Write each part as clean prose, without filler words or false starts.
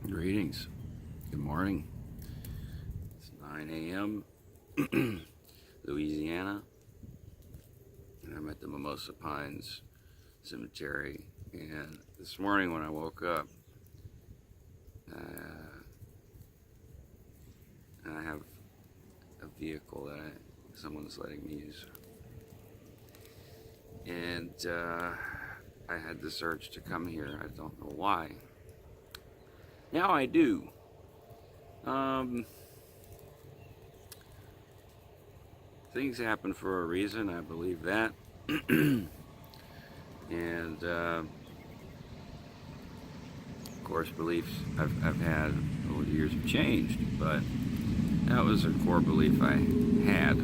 Greetings. Good morning. It's 9 a.m. Louisiana, and I'm at the Mimosa Pines Cemetery. And this morning when I woke up, I have a vehicle that someone's letting me use, and I had this urge to come here. I don't know why. Now I do. Things happen for a reason, I believe that. And of course, beliefs I've had over the years have changed, but that was a core belief I had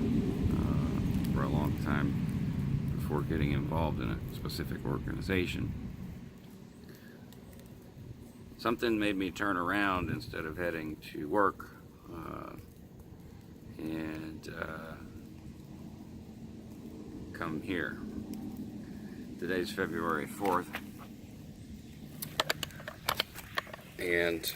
for a long time before getting involved in a specific organization. Something made me turn around instead of heading to work, and come here. Today's February 4th, and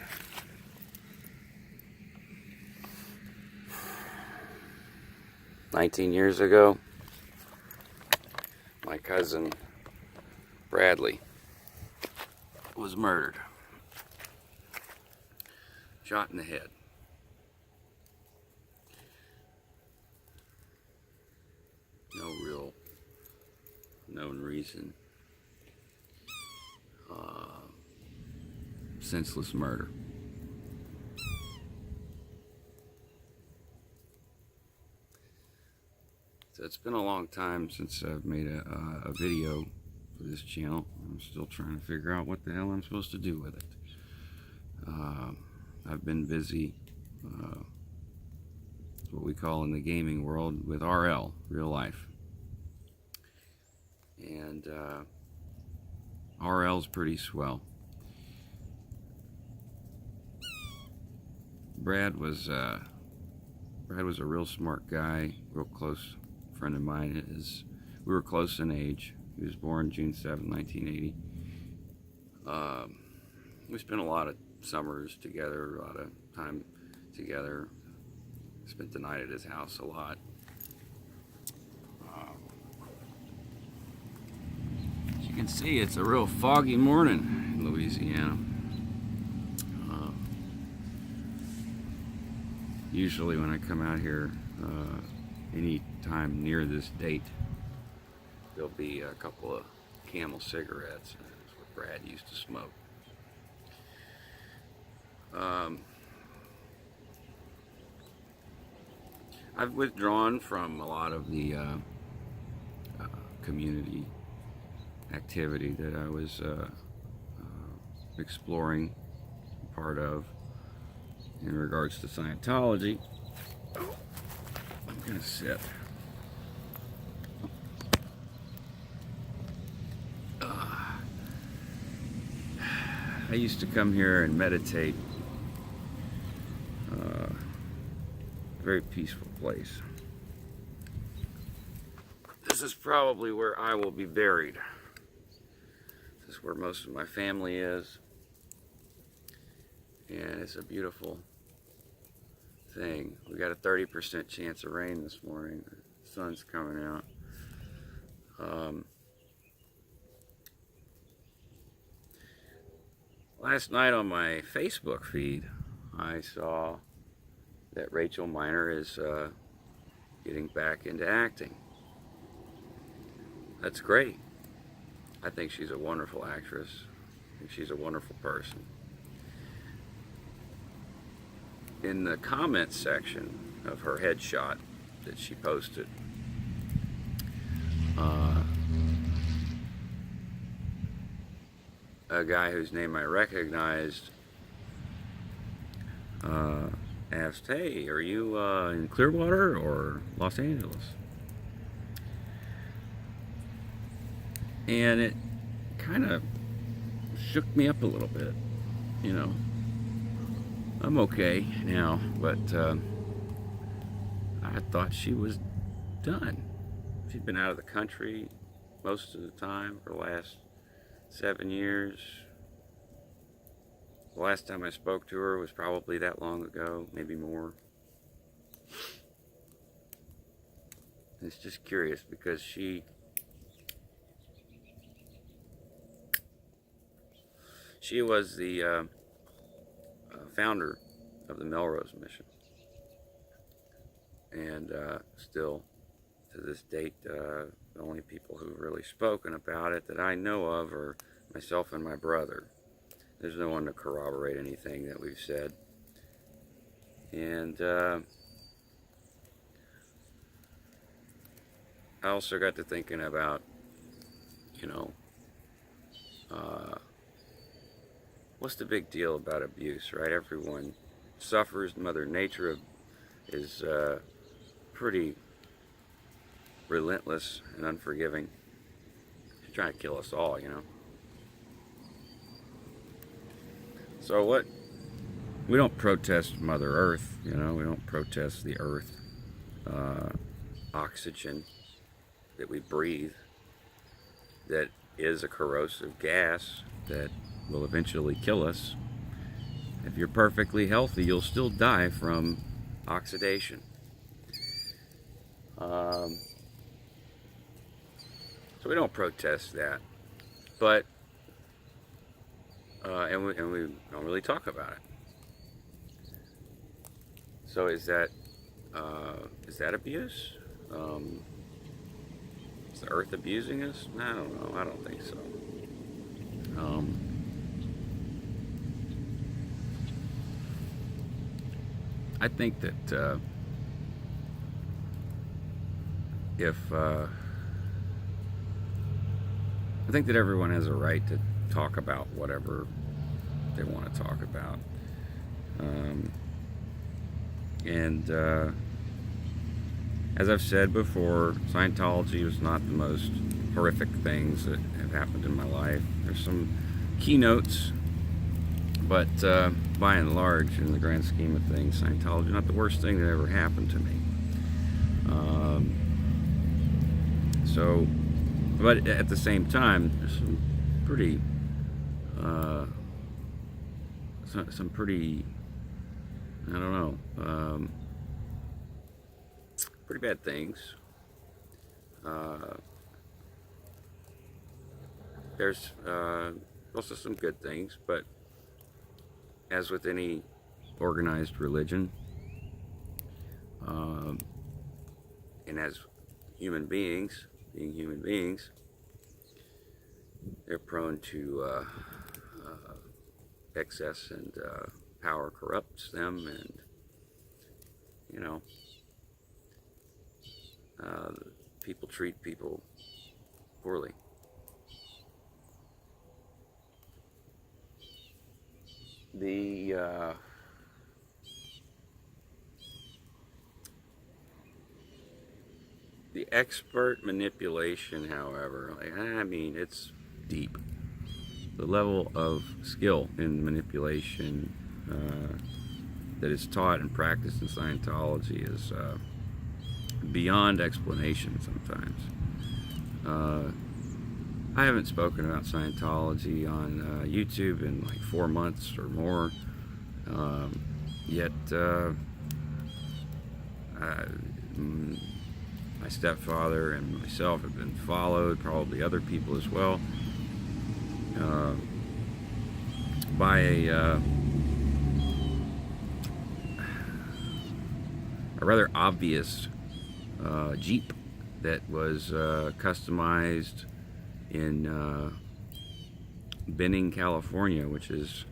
"19 years ago, my cousin Bradley was murdered, shot in the head. No real known reason. Senseless murder. So it's been a long time since I've made a video for this channel. I'm still trying to figure out what the hell I'm supposed to do with it. I've been busy, what we call in the gaming world, with RL, real life. And RL's pretty swell. Brad was a real smart guy, real close friend of mine. We were close in age. He was born June 7, 1980. We spent a lot of summers together, a lot of time together. Spent the night at his house a lot. As you can see, it's a real foggy morning in Louisiana. Usually when I come out here, any time near this date, there'll be a couple of Camel cigarettes. That's what Brad used to smoke. I've withdrawn from a lot of the community activity that I was exploring part of in regards to Scientology. I'm gonna sit. I used to come here and meditate. Very peaceful place. This is probably where I will be buried. This is where most of my family is. And it's a beautiful thing. We got a 30% chance of rain this morning. The sun's coming out. Last night on my Facebook feed, I saw that Rachel Miner is getting back into acting. That's great. I think she's a wonderful actress. I think she's a wonderful person. In the comments section of her headshot that she posted, a guy whose name I recognized asked, "Hey, are you in Clearwater or Los Angeles?" And it kind of shook me up a little bit, you know. I'm okay now, but I thought she was done. She'd been out of the country most of the time for the last 7 years. The last time I spoke to her was probably that long ago, maybe more. It's just curious because she was the founder of the Melrose Mission, and still to this date, the only people who've really spoken about it that I know of are myself and my brother. There's no one to corroborate anything that we've said. And I also got to thinking about, you know, what's the big deal about abuse, right? Everyone suffers. Mother Nature is pretty relentless and unforgiving. She's trying to kill us all, you know. So what? We don't protest Mother Earth, you know. We don't protest the earth, oxygen that we breathe, that is a corrosive gas that will eventually kill us. If you're perfectly healthy, you'll still die from oxidation. So we don't protest that, but and we don't really talk about it. So is that abuse? Is the earth abusing us? I don't know. I don't think so. I think that I think that everyone has a right to talk about whatever they want to talk about. As I've said before, Scientology was not the most horrific things that have happened in my life. There's some keynotes, but by and large, in the grand scheme of things, Scientology is not the worst thing that ever happened to me. But at the same time, there's some pretty, I don't know, pretty bad things. There's also some good things, but as with any organized religion, and as human beings, being human beings, they're prone to excess, and power corrupts them, and you know, people treat people poorly. The expert manipulation, however, I mean, it's deep. The level of skill in manipulation that is taught and practiced in Scientology is beyond explanation sometimes. I haven't spoken about Scientology on YouTube in like 4 months or more, yet my stepfather and myself have been followed, probably other people as well, by a rather obvious Jeep that was customized in Benning, California, which is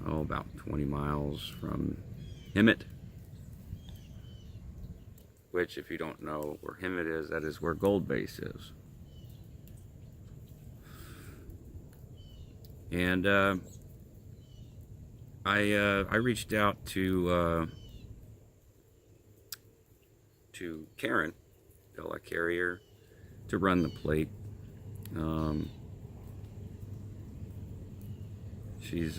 about 20 miles from Hemet. Which, if you don't know where Hemet is, that is where Gold Base is. And I reached out to Karen, Bella Carrier, to run the plate. She's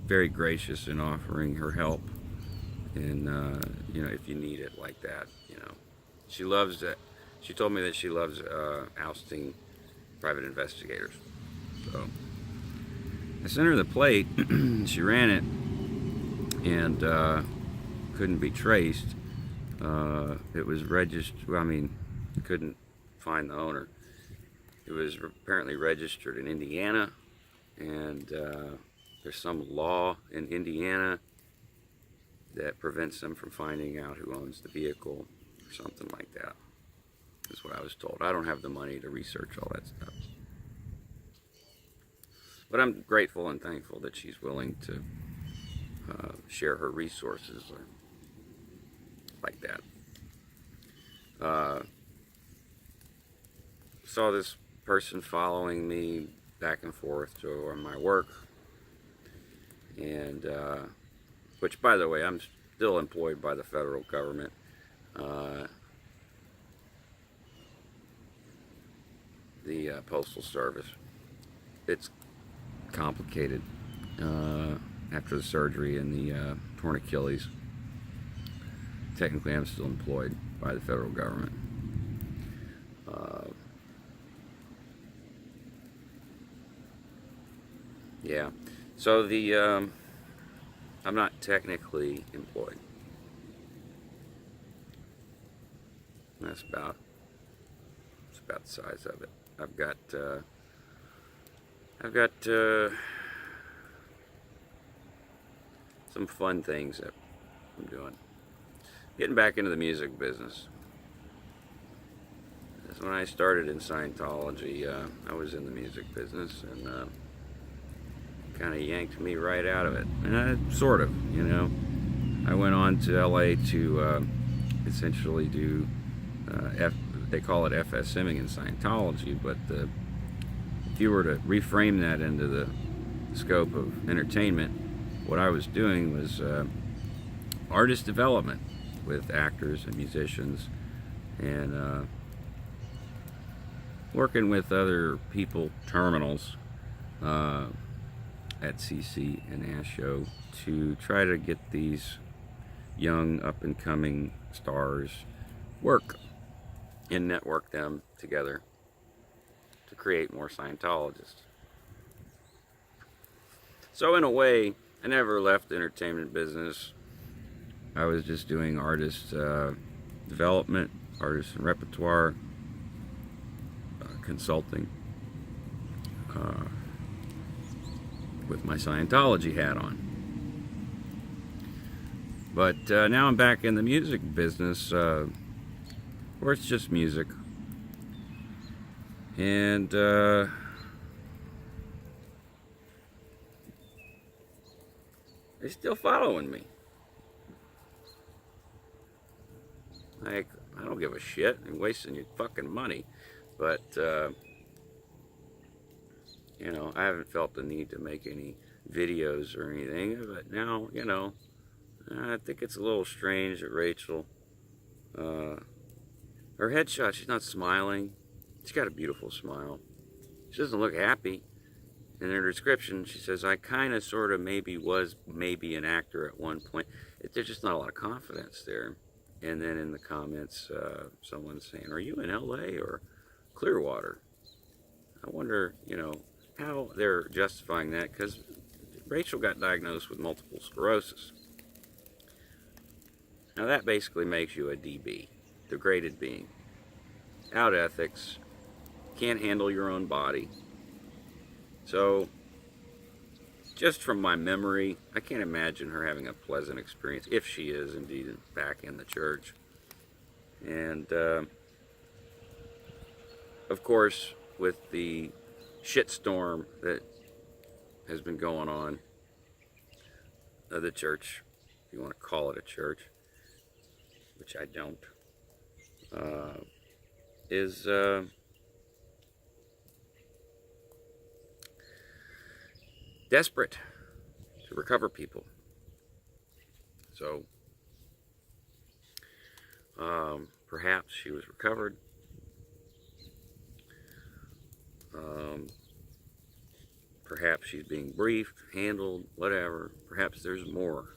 very gracious in offering her help, and you know, if you need it like that, you know, she loves it. She told me that she loves ousting private investigators. So I sent her the plate. She ran it and couldn't be traced. It was registered. Well, I mean, couldn't find the owner. It was apparently registered in Indiana, and there's some law in Indiana that prevents them from finding out who owns the vehicle or something like that. That's what I was told. I don't have the money to research all that stuff. But I'm grateful and thankful that she's willing to share her resources like that. Saw this person following me back and forth to my work, and which, by the way, I'm still employed by the federal government. The Postal Service. It's complicated after the surgery and the torn Achilles. Technically, I'm still employed by the federal government. Yeah, so I'm not technically employed. That's about the size of it. I've got some fun things that I'm doing. Getting back into the music business. That's when I started in Scientology. I was in the music business, and kind of yanked me right out of it. And sort of, you know. I went on to LA to essentially do they call it FSMing in Scientology, but if you were to reframe that into the scope of entertainment, what I was doing was artist development with actors and musicians, and working with other people, terminals, at CC and Asho to try to get these young up-and-coming stars work and network them together to create more Scientologists. So in a way, I never left the entertainment business. I was just doing artist development, artist and repertoire, consulting, with my Scientology hat on. But now I'm back in the music business, where it's just music. And they're still following me. Like, I don't give a shit. I'm wasting your fucking money. But, you know, I haven't felt the need to make any videos or anything. But now, you know, I think it's a little strange that Rachel, her headshot, she's not smiling. She's got a beautiful smile. She doesn't look happy. In her description, she says, I kind of, sort of, was an actor at one point. There's just not a lot of confidence there. And then in the comments, someone's saying, are you in LA or Clearwater? I wonder, you know, how they're justifying that, because Rachel got diagnosed with multiple sclerosis. Now that basically makes you a DB, degraded being. Out ethics, can't handle your own body. So, just from my memory, I can't imagine her having a pleasant experience, if she is indeed back in the church. And, of course, with the shitstorm that has been going on, the church, if you want to call it a church, which I don't, is desperate to recover people. So perhaps she was recovered. Perhaps she's being briefed, handled, whatever. Perhaps there's more.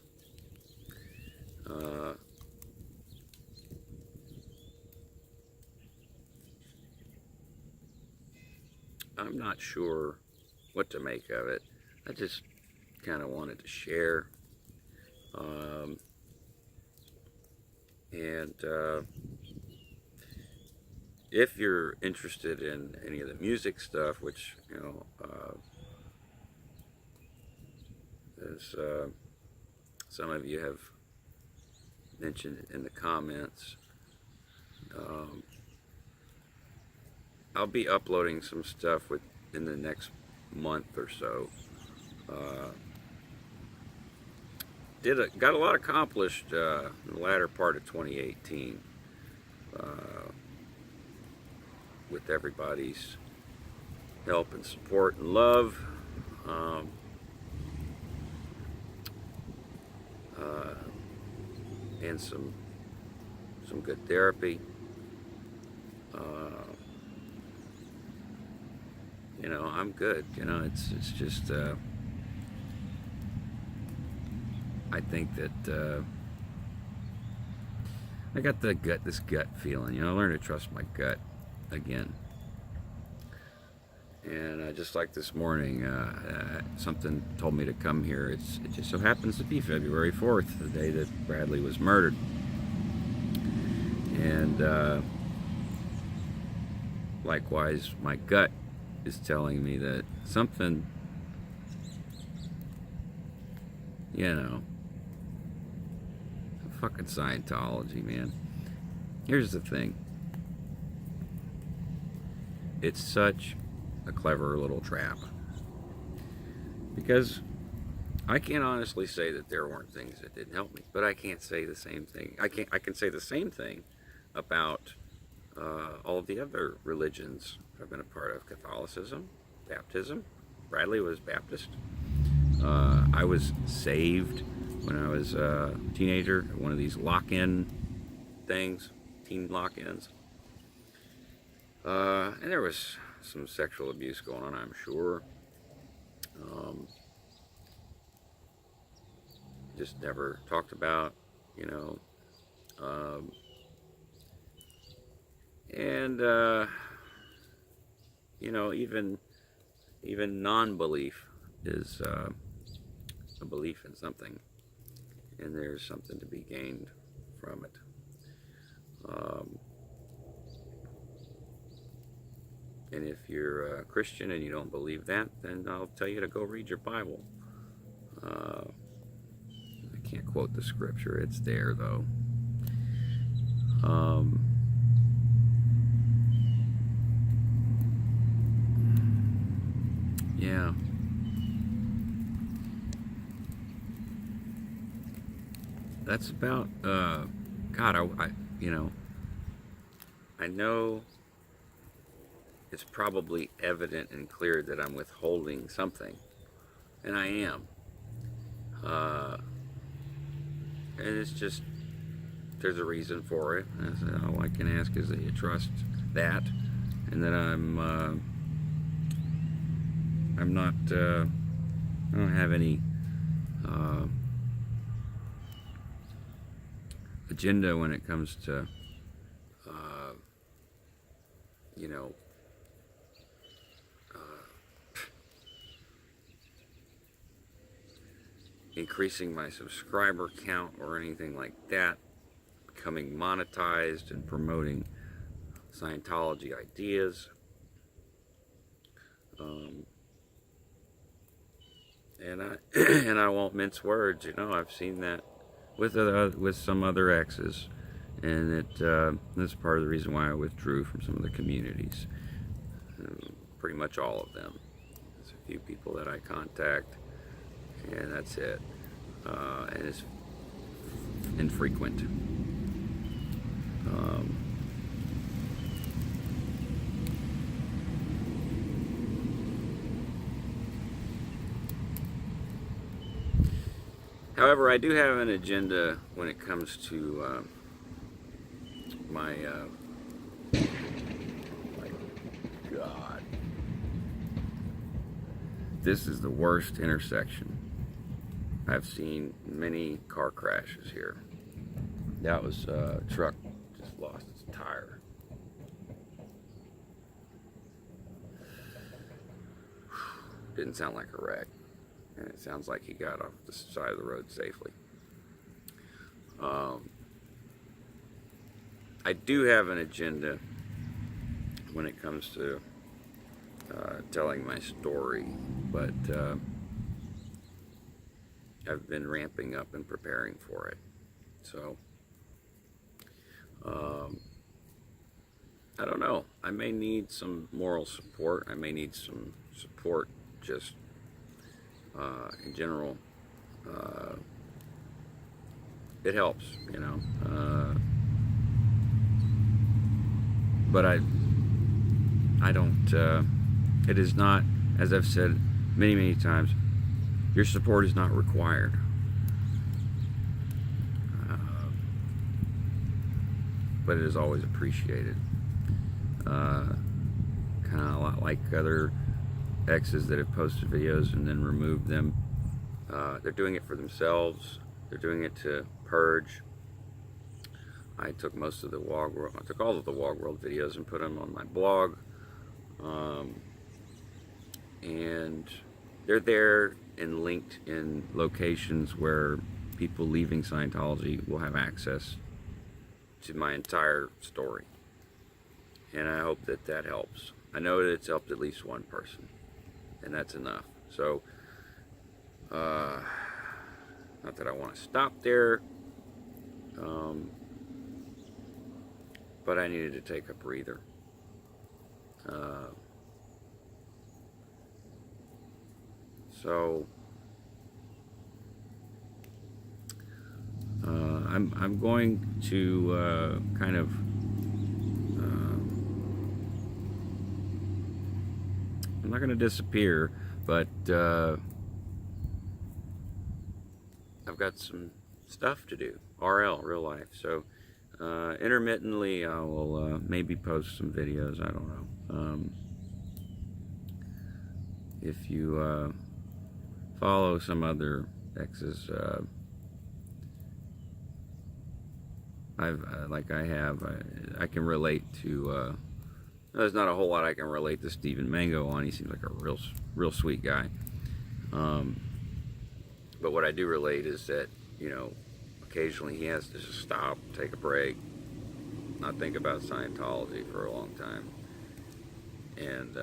I'm not sure what to make of it. I just kind of wanted to share. Um, and if you're interested in any of the music stuff, which, as some of you have mentioned in the comments, um, I'll be uploading some stuff within the next month or so. Got a lot accomplished in the latter part of 2018 with everybody's help and support and love. Um, and some good therapy. I'm good. It's just I think that I got this gut feeling. I learned to trust my gut again. And just like this morning, something told me to come here. It just so happens to be February 4th, the day that Bradley was murdered. And likewise, my gut is telling me that something, fucking Scientology, man. Here's the thing. It's such a clever little trap. Because I can't honestly say that there weren't things that didn't help me, but I can't say the same thing. I can say the same thing about all of the other religions I've been a part of. Catholicism, baptism. Bradley was Baptist. I was saved when I was a teenager, one of these lock-in things, teen lock-ins. And there was some sexual abuse going on, I'm sure. Just never talked about, and even non-belief is a belief in something, and there's something to be gained from it. And if you're a Christian and you don't believe that, then I'll tell you to go read your Bible. I can't quote the scripture, it's there though. Yeah. That's about, God, I know it's probably evident and clear that I'm withholding something, and I am. And it's just, there's a reason for it. And all I can ask is that you trust that, and that I'm not, I don't have any agenda when it comes to, increasing my subscriber count or anything like that, becoming monetized and promoting Scientology ideas. And I won't mince words. I've seen that with some other exes, and that's part of the reason why I withdrew from some of the communities. Pretty much all of them. There's a few people that I contact, and that's it. And it's infrequent. However, I do have an agenda when it comes to my God. This is the worst intersection. I've seen many car crashes here. That was a truck just lost its tire. Didn't sound like a wreck. and it sounds like he got off the side of the road safely. I do have an agenda when it comes to telling my story, but I've been ramping up and preparing for it. So, I don't know. I may need some moral support. I may need some support just in general. It helps, you know. But I don't, it is not, as I've said many, many times, your support is not required. But it is always appreciated. Kind of a lot like other exes that have posted videos and then removed them. They're doing it for themselves. They're doing it to purge. I took most of the Wog World, I took all of the Wog World videos and put them on my blog. And they're there and linked in locations where people leaving Scientology will have access to my entire story. And I hope that that helps. I know that it's helped at least one person, and that's enough. So, not that I want to stop there, but I needed to take a breather. So I'm going to kind of I'm not going to disappear, but I've got some stuff to do. RL, real life. So intermittently, I will maybe post some videos. I don't know. If you follow some other exes, I can relate to. There's not a whole lot I can relate to Stephen Mango on. He seems like a real sweet guy. But what I do relate is that, you know, occasionally he has to just stop, take a break, not think about Scientology for a long time, and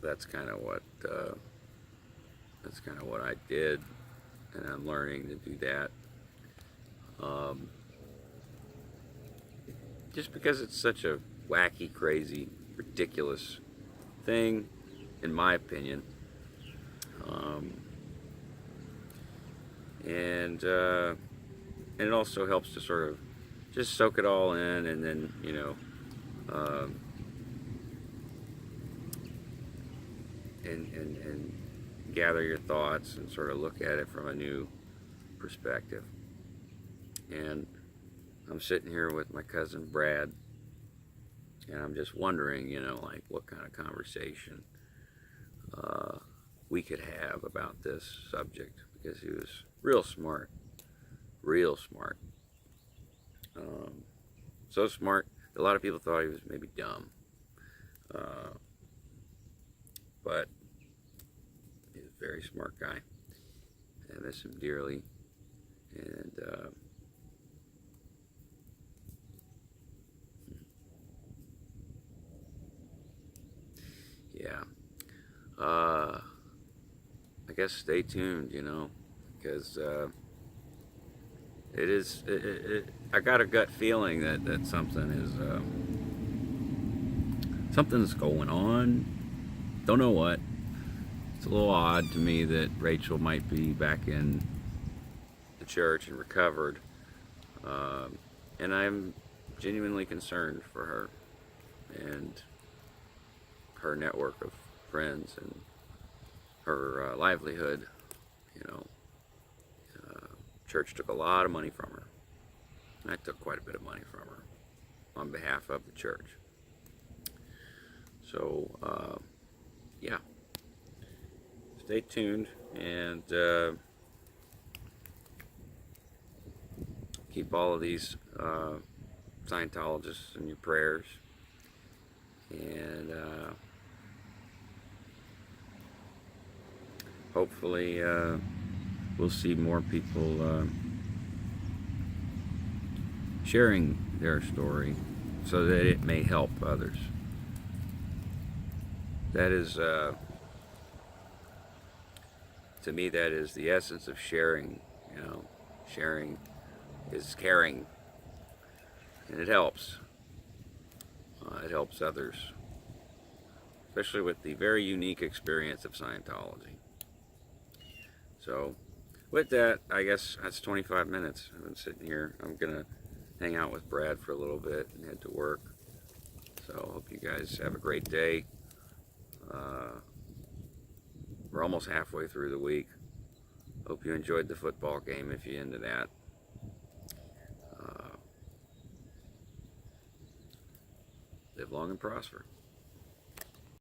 that's kind of what I did, and I'm learning to do that. Just because it's such a wacky, crazy, ridiculous thing, in my opinion. And it also helps to sort of just soak it all in, and then, you know, and gather your thoughts and sort of look at it from a new perspective. And I'm sitting here with my cousin Brad, and I'm just wondering, you know, like what kind of conversation we could have about this subject, because he was real smart. So smart, a lot of people thought he was maybe dumb. But he's a very smart guy. I miss him dearly. And yeah. I guess stay tuned, you know, because I got a gut feeling that something is something's going on. Don't know what. It's a little odd to me that Rachel might be back in the church and recovered, and I'm genuinely concerned for her and her network of friends and her livelihood. You know, church took a lot of money from her. I took quite a bit of money from her on behalf of the church. So, yeah. Stay tuned, and keep all of these Scientologists in your prayers. And hopefully we'll see more people sharing their story so that it may help others. That is, to me, that is the essence of sharing. You know, sharing is caring, and it helps. It helps others, especially with the very unique experience of Scientology. So, with that, I guess that's 25 minutes. I've been sitting here. I'm gonna hang out with Brad for a little bit and head to work. So, hope you guys have a great day. We're almost halfway through the week. Hope you enjoyed the football game if you're into that. Live long and prosper.